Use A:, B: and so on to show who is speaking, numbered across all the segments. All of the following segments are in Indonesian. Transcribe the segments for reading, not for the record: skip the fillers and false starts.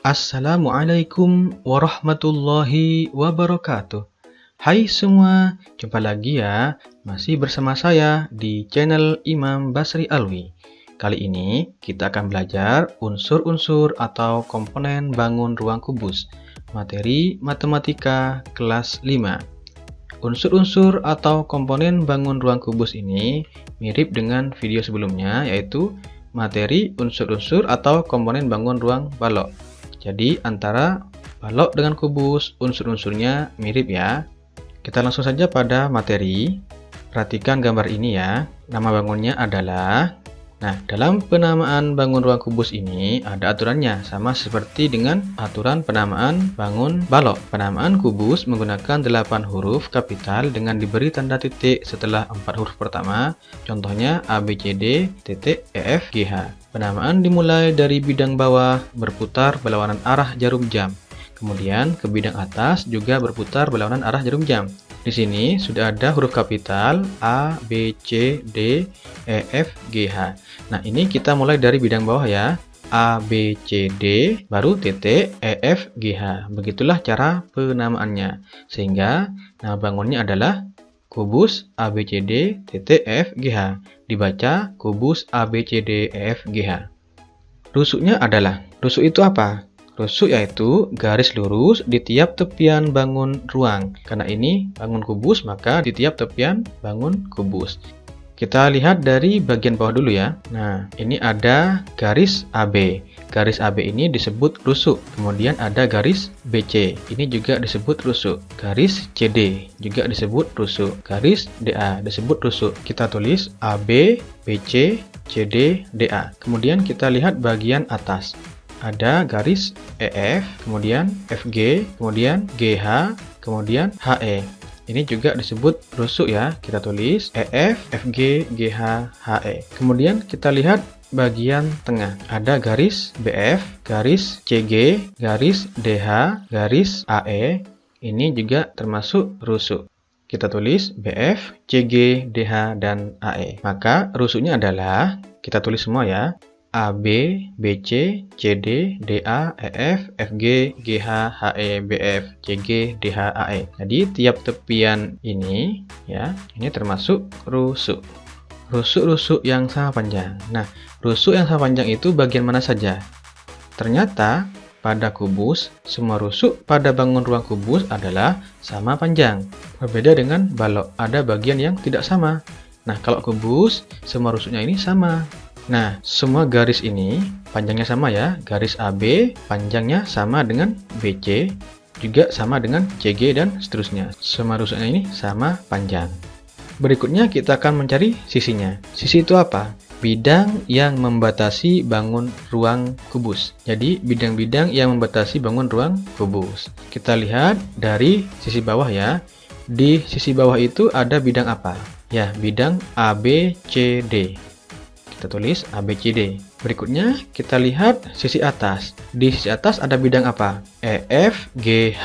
A: Assalamualaikum warahmatullahi wabarakatuh. Hai semua, jumpa lagi ya, masih bersama saya di channel Imam Basri Alwi. Kali ini kita akan belajar unsur-unsur atau komponen bangun ruang kubus, materi matematika kelas 5. Unsur-unsur atau komponen bangun ruang kubus ini mirip dengan video sebelumnya, yaitu materi unsur-unsur atau komponen bangun ruang balok. Jadi antara balok dengan kubus, unsur-unsurnya mirip ya. Kita langsung saja pada materi. Perhatikan gambar ini ya. Nama bangunnya adalah... Nah, dalam penamaan bangun ruang kubus ini ada aturannya, sama seperti dengan aturan penamaan bangun balok. Penamaan kubus menggunakan 8 huruf kapital dengan diberi tanda titik setelah 4 huruf pertama. Contohnya A, B, C, D, titik, E, F, G, H. Penamaan dimulai dari bidang bawah berputar berlawanan arah jarum jam. Kemudian ke bidang atas juga berputar berlawanan arah jarum jam. Di sini sudah ada huruf kapital A, B, C, D, E, F, G, H. Nah, ini kita mulai dari bidang bawah ya. A, B, C, D, baru titik, E, F, G, H. Begitulah cara penamaannya. Sehingga nama bangunnya adalah kubus A, B, C, D, titik, E, F, G, H. Dibaca kubus A, B, C, D, E, F, G, H. Rusuknya adalah, rusuk itu apa? Rusuk yaitu garis lurus di tiap tepian bangun ruang. Karena ini bangun kubus, maka di tiap tepian bangun kubus. Kita lihat dari bagian bawah dulu ya. Nah, ini ada garis AB. Garis AB ini disebut rusuk. Kemudian ada garis BC. Ini juga disebut rusuk. Garis CD juga disebut rusuk. Garis DA disebut rusuk. Kita tulis AB, BC, CD, DA. Kemudian kita lihat bagian atas. Ada garis EF, kemudian FG, kemudian GH, kemudian HE. Ini juga disebut rusuk ya. Kita tulis EF, FG, GH, HE. Kemudian kita lihat bagian tengah. Ada garis BF, garis CG, garis DH, garis AE. Ini juga termasuk rusuk. Kita tulis BF, CG, DH, dan AE. Maka rusuknya adalah, kita tulis semua ya, AB, BC, CD, DA, EF, FG, GH, HE, BF, CG, DH, AE. Jadi tiap tepian ini ya, ini termasuk rusuk. Rusuk-rusuk yang sama panjang. Nah, rusuk yang sama panjang itu bagian mana saja? Ternyata pada kubus, semua rusuk pada bangun ruang kubus adalah sama panjang. Berbeda dengan balok, ada bagian yang tidak sama. Nah, kalau kubus, semua rusuknya ini sama. Nah, semua garis ini panjangnya sama ya. Garis AB panjangnya sama dengan BC, juga sama dengan CG, dan seterusnya. Semua rusuknya ini sama panjang. Berikutnya kita akan mencari sisinya. Sisi itu apa? Bidang yang membatasi bangun ruang kubus. Jadi, bidang-bidang yang membatasi bangun ruang kubus. Kita lihat dari sisi bawah ya. Di sisi bawah itu ada bidang apa? Ya, bidang ABCD. Kita tulis ABCD. Berikutnya kita lihat sisi atas. Di sisi atas ada bidang apa? EFGH.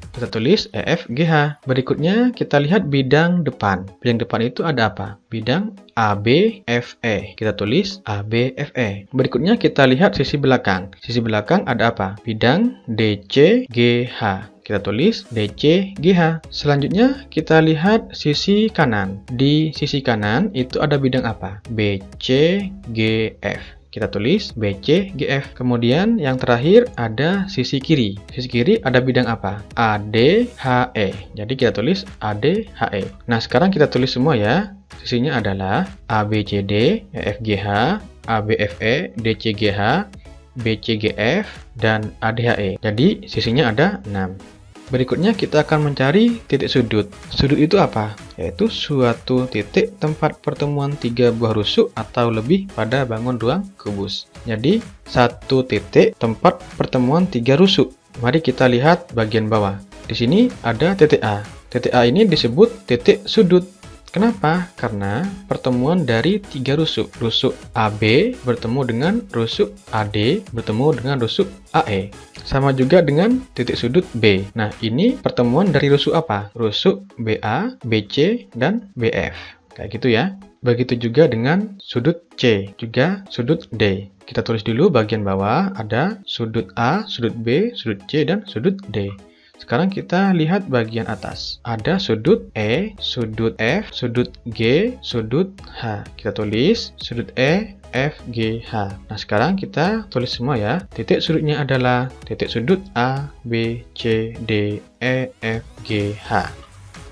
A: Kita tulis EFGH. Berikutnya kita lihat bidang depan. Bidang depan itu ada apa? Bidang ABFE. Kita tulis ABFE. Berikutnya kita lihat sisi belakang. Sisi belakang ada apa? Bidang DCGH. Kita tulis DCGH. Selanjutnya kita lihat sisi kanan. Di sisi kanan itu ada bidang apa? BCGF. Kita tulis BCGF. Kemudian yang terakhir ada sisi kiri. Sisi kiri ada bidang apa? ADHE. Jadi kita tulis ADHE. Nah, sekarang kita tulis semua ya. Sisinya adalah ABCD, EFGH, ABFE, DCGH, BCGF, dan ADHE. Jadi sisinya ada 6. Berikutnya kita akan mencari titik sudut. Sudut itu apa? Yaitu suatu titik tempat pertemuan 3 buah rusuk atau lebih pada bangun ruang kubus. Jadi, satu titik tempat pertemuan 3 rusuk. Mari kita lihat bagian bawah. Di sini ada titik A. Titik A ini disebut titik sudut. Kenapa? Karena pertemuan dari 3 rusuk. Rusuk AB bertemu dengan rusuk AD bertemu dengan rusuk AE. Sama juga dengan titik sudut B. Nah, ini pertemuan dari rusuk apa? Rusuk BA, BC, dan BF. Kayak gitu ya. Begitu juga dengan sudut C, juga sudut D. Kita tulis dulu bagian bawah, ada sudut A, sudut B, sudut C, dan sudut D. Sekarang kita lihat bagian atas. Ada sudut E, sudut F, sudut G, sudut H. Kita tulis sudut E, F, G, H. Nah, sekarang kita tulis semua ya. Titik sudutnya adalah titik sudut A, B, C, D, E, F, G, H.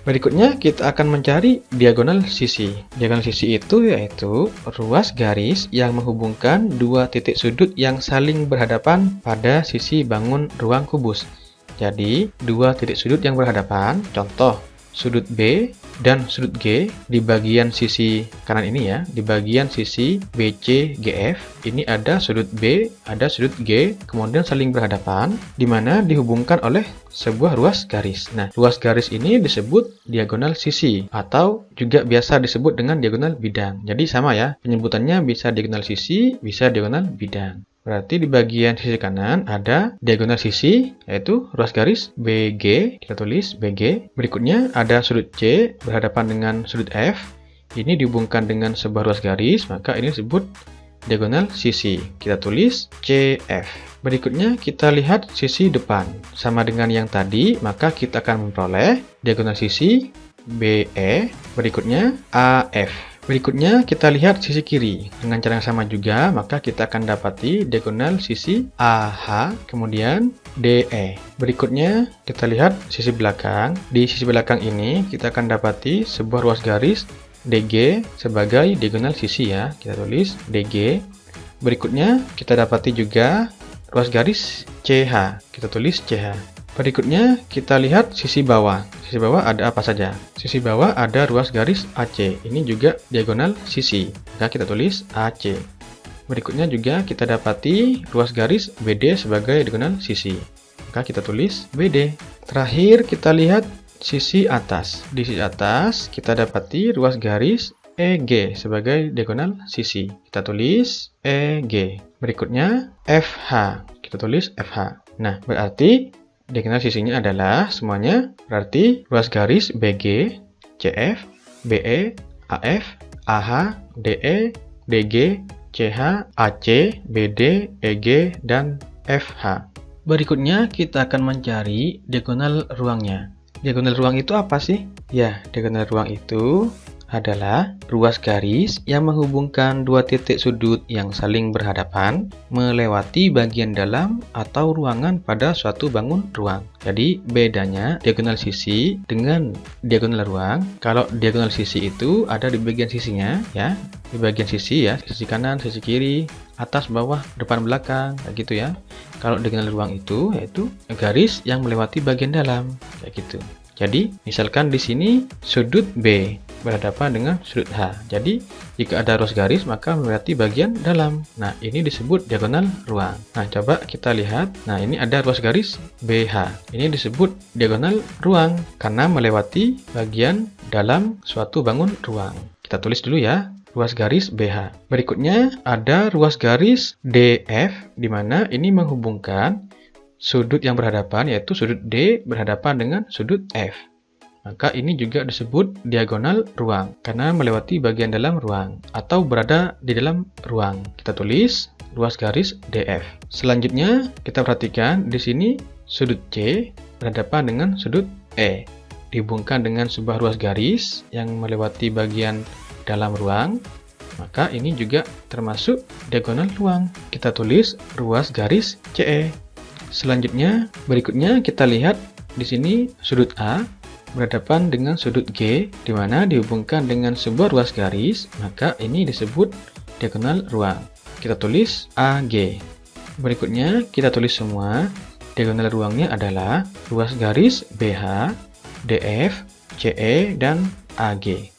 A: Berikutnya kita akan mencari diagonal sisi. Diagonal sisi itu yaitu ruas garis yang menghubungkan dua titik sudut yang saling berhadapan pada sisi bangun ruang kubus. Jadi, dua titik sudut yang berhadapan, contoh sudut B dan sudut G di bagian sisi kanan ini ya, di bagian sisi BC GF, ini ada sudut B, ada sudut G, kemudian saling berhadapan, di mana dihubungkan oleh sebuah ruas garis. Nah, ruas garis ini disebut diagonal sisi, atau juga biasa disebut dengan diagonal bidang. Jadi sama ya, penyebutannya bisa diagonal sisi, bisa diagonal bidang. Berarti di bagian sisi kanan ada diagonal sisi, yaitu ruas garis BG, kita tulis BG. Berikutnya ada sudut C berhadapan dengan sudut F, ini dihubungkan dengan sebuah ruas garis, maka ini disebut diagonal sisi, kita tulis CF. Berikutnya kita lihat sisi depan, sama dengan yang tadi, maka kita akan memperoleh diagonal sisi BE, berikutnya AF. Berikutnya kita lihat sisi kiri. Dengan cara yang sama juga, maka kita akan dapati diagonal sisi AH, kemudian DE. Berikutnya kita lihat sisi belakang. Di sisi belakang ini kita akan dapati sebuah ruas garis DG sebagai diagonal sisi ya. Kita tulis DG. Berikutnya kita dapati juga ruas garis CH. Kita tulis CH. Berikutnya kita lihat sisi bawah. Sisi bawah ada apa saja? Sisi bawah ada ruas garis AC. Ini juga diagonal sisi. Maka kita tulis AC. Berikutnya juga kita dapati ruas garis BD sebagai diagonal sisi. Maka kita tulis BD. Terakhir kita lihat sisi atas. Di sisi atas kita dapati ruas garis EG sebagai diagonal sisi. Kita tulis EG. Berikutnya FH. Kita tulis FH. Nah, berarti diagonal sisinya adalah semuanya berarti ruas garis BG, CF, BE, AF, AH, DE, DG, CH, AC, BD, EG, dan FH. Berikutnya kita akan mencari diagonal ruangnya. Diagonal ruang itu apa sih? Ya, diagonal ruang itu adalah ruas garis yang menghubungkan dua titik sudut yang saling berhadapan melewati bagian dalam atau ruangan pada suatu bangun ruang. Jadi bedanya diagonal sisi dengan diagonal ruang. Kalau diagonal sisi itu ada di bagian sisinya ya, di bagian sisi ya, sisi kanan, sisi kiri, atas, bawah, depan, belakang, kayak gitu ya. Kalau diagonal ruang itu yaitu garis yang melewati bagian dalam, kayak gitu. Jadi, misalkan di sini sudut B berhadapan dengan sudut H. Jadi, jika ada ruas garis maka melewati bagian dalam. Nah, ini disebut diagonal ruang. Nah, coba kita lihat. Nah, ini ada ruas garis BH. Ini disebut diagonal ruang karena melewati bagian dalam suatu bangun ruang. Kita tulis dulu ya, ruas garis BH. Berikutnya ada ruas garis DF, di mana ini menghubungkan sudut yang berhadapan, yaitu sudut D berhadapan dengan sudut F. Maka ini juga disebut diagonal ruang karena melewati bagian dalam ruang atau berada di dalam ruang. Kita tulis ruas garis DF. Selanjutnya kita perhatikan di sini sudut C berhadapan dengan sudut E. Dihubungkan dengan sebuah ruas garis yang melewati bagian dalam ruang. Maka ini juga termasuk diagonal ruang. Kita tulis ruas garis CE. Selanjutnya, berikutnya kita lihat di sini sudut A berhadapan dengan sudut G, di mana dihubungkan dengan sebuah ruas garis, maka ini disebut diagonal ruang. Kita tulis AG. Berikutnya kita tulis semua. Diagonal ruangnya adalah ruas garis BH, DF, CE, dan AG.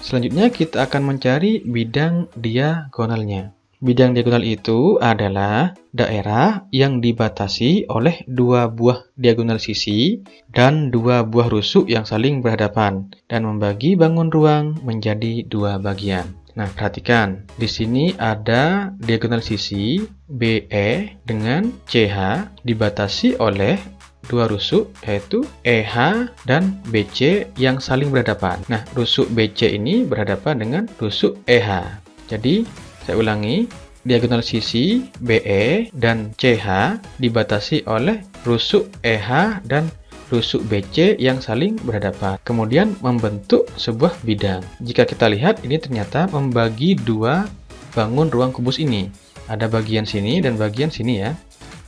A: Selanjutnya kita akan mencari bidang diagonalnya. Bidang diagonal itu adalah daerah yang dibatasi oleh dua buah diagonal sisi dan dua buah rusuk yang saling berhadapan dan membagi bangun ruang menjadi dua bagian. Nah, perhatikan. Di sini ada diagonal sisi BE dengan CH dibatasi oleh dua rusuk, yaitu EH dan BC yang saling berhadapan. Nah, rusuk BC ini berhadapan dengan rusuk EH. Jadi, saya ulangi, diagonal sisi BE dan CH dibatasi oleh rusuk EH dan rusuk BC yang saling berhadapan. Kemudian membentuk sebuah bidang. Jika kita lihat, ini ternyata membagi dua bangun ruang kubus ini. Ada bagian sini dan bagian sini ya.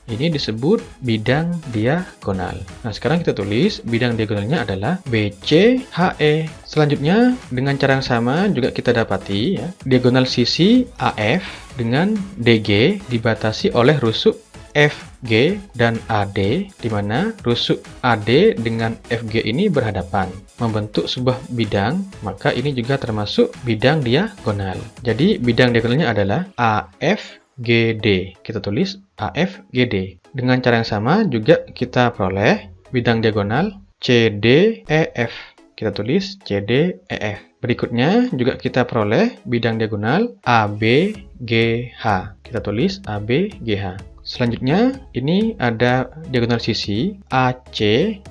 A: Ini disebut bidang diagonal. Nah, sekarang kita tulis bidang diagonalnya adalah BCHE. Selanjutnya, dengan cara yang sama juga kita dapati ya, diagonal sisi AF dengan DG dibatasi oleh rusuk FG dan AD, di mana rusuk AD dengan FG ini berhadapan, membentuk sebuah bidang, maka ini juga termasuk bidang diagonal. Jadi, bidang diagonalnya adalah AFGD. Kita tulis AFGD. Dengan cara yang sama juga kita peroleh bidang diagonal CDEF. Kita tulis CDEF. Berikutnya juga kita peroleh bidang diagonal ABGH. Kita tulis ABGH. Selanjutnya, ini ada diagonal sisi AC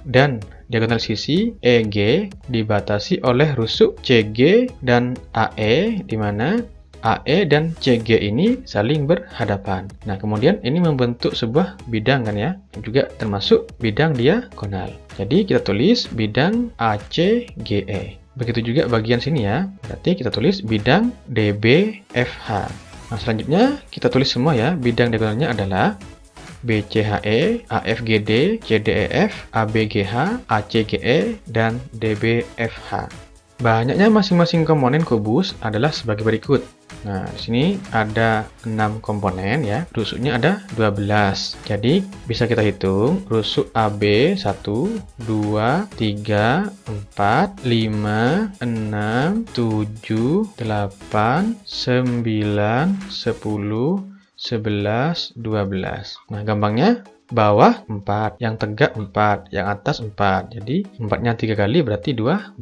A: dan diagonal sisi EG dibatasi oleh rusuk CG dan AE, di mana AE dan CG ini saling berhadapan. Nah, kemudian ini membentuk sebuah bidang kan ya, juga termasuk bidang diagonal. Jadi, kita tulis bidang ACGE. Begitu juga bagian sini ya, berarti kita tulis bidang DBFH. Nah, selanjutnya kita tulis semua ya, bidang diagonalnya adalah BCHE, AFGD, CDEF, ABGH, ACGE, dan DBFH. Banyaknya masing-masing komponen kubus adalah sebagai berikut. Nah, di sini ada 6 komponen ya, rusuknya ada 12. Jadi, bisa kita hitung rusuk AB 1, 2, 3, 4, 5, 6, 7, 8, 9, 10, 11, 12. Nah, gampangnya bawah 4, yang tegak 4, yang atas 4. Jadi 4-nya 3 kali berarti 12.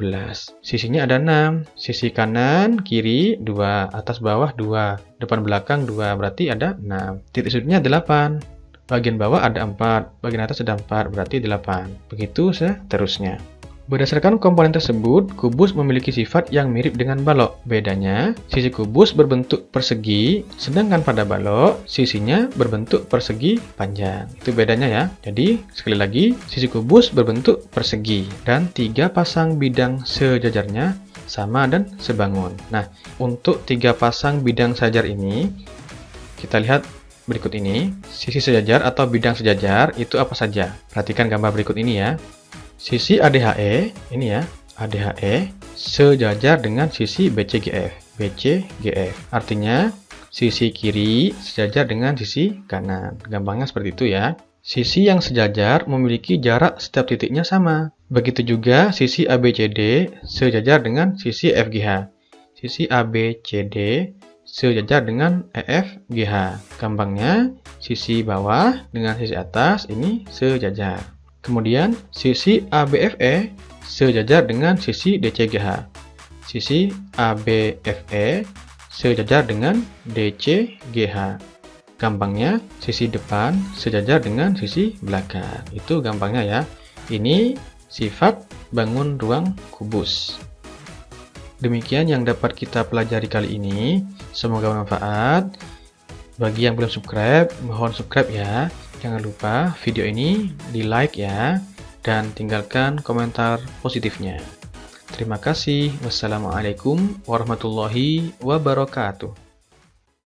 A: Sisinya ada 6. Sisi kanan, kiri 2, atas bawah 2, depan belakang 2, berarti ada 6. Titik sudutnya 8. Bagian bawah ada 4, bagian atas ada 4, berarti 8. Begitu seterusnya. Berdasarkan komponen tersebut, kubus memiliki sifat yang mirip dengan balok. Bedanya, sisi kubus berbentuk persegi, sedangkan pada balok, sisinya berbentuk persegi panjang. Itu bedanya ya. Jadi, sekali lagi, sisi kubus berbentuk persegi, dan 3 pasang bidang sejajarnya sama dan sebangun. Nah, untuk 3 pasang bidang sejajar ini, kita lihat berikut ini. Sisi sejajar atau bidang sejajar itu apa saja? Perhatikan gambar berikut ini ya. Sisi ADHE, ini ya, ADHE sejajar dengan sisi BCGF. BCGF artinya sisi kiri sejajar dengan sisi kanan. Gampangnya seperti itu ya. Sisi yang sejajar memiliki jarak setiap titiknya sama. Begitu juga sisi ABCD sejajar dengan sisi FGH. Sisi ABCD sejajar dengan EFGH. Gampangnya sisi bawah dengan sisi atas ini sejajar. Kemudian, sisi ABFE sejajar dengan sisi DCGH. Sisi ABFE sejajar dengan DCGH. Gampangnya, sisi depan sejajar dengan sisi belakang. Itu gampangnya ya. Ini sifat bangun ruang kubus. Demikian yang dapat kita pelajari kali ini. Semoga bermanfaat. Bagi yang belum subscribe, mohon subscribe ya. Jangan lupa video ini di-like ya, dan tinggalkan komentar positifnya. Terima kasih. Wassalamualaikum warahmatullahi wabarakatuh.